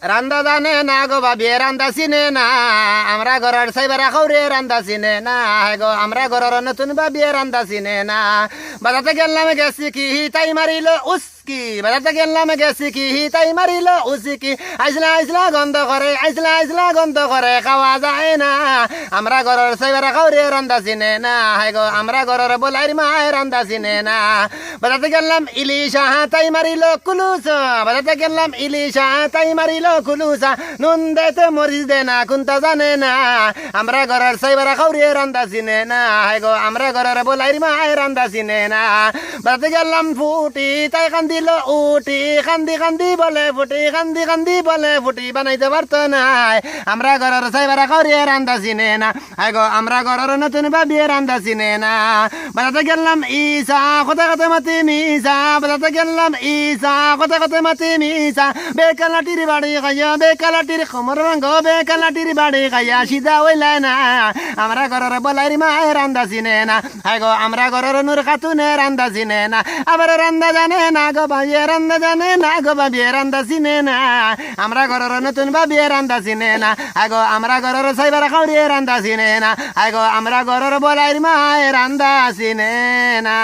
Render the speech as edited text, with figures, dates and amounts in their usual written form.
রান্দা জানে না গো ভাবিয়ে রান্দা চিনে না আমরা ঘরের সাইবার খাওরে রান্দা চিনে না গো আমরা ঘরের নতুন ভাবিয়ে রান্দা চিনে না বাজাতে গেলাম গেছি কি তাই মারিল উস্কি বাজাতে গেলাম গেছি কি তাই মারিল উস্কি আইসলা আইসলা গন্ধ করে আইসলা আইসলা গন্ধ করে খাওয়া যায় না আমরা ঘরের সাইবার খাওরে রান্দা চিনে না গো আমরা ঘরের বলাইর মায়ের রান্দা চিনে না বাজাতে গেলাম ইলিশা তাই মারিল কুলুসা বাজাতে গেলাম ইলিশা তাই মারিল কুলুসা নুন দেতে মরিচ দে না কুন্তা জানে না আমরা ঘরের সাইবার খাওরিয়ে রান্দা চিনে না গো আমরা ঘরের বলাইর মায়ের রান্দা চিনে না বাজাতে গেলাম ফুটি তাই কান্দিল উটি কান্দি কান্দি বলে ফুটি কান্দি কান্দি বলে ফুটি বানাইতে পারতো না আমরা ঘরের সাইবার খাওরিয়ে রান্দা চিনে না গো আমরা ঘরের নতুন ভাবিয়ে রান্দা চিনে না বাজাতে গেলাম ইসা কথা কথা মাতি মিসা বাজাতে গেলাম ইসা কথা কথা মাতি মিসা বেকালাটির বাড়ি খাইয়া বেকালাটির খমর ভাঙ্গ বেকালাটির বাড়ি খাইয়া সিধা হইলে না আমরা ঘরের বলাইর মায়ের রান্দা চিনে না গো আমরা ঘরের নূর খাতুনে রান্দা চিনে না আবার রান্দা জানে না গো ভাবিয়ে রান্দা জানে না গো ভাবিয়ে রান্দা চিনে না আমরা ঘরের নতুন ভাবিয়ে রান্দা চিনে না গো আমরা ঘরের সাইবার খাওরিয়ে রান্দা চিনে না গো আমরা ঘরের বলাইর মায়ের রান্দা চিনে না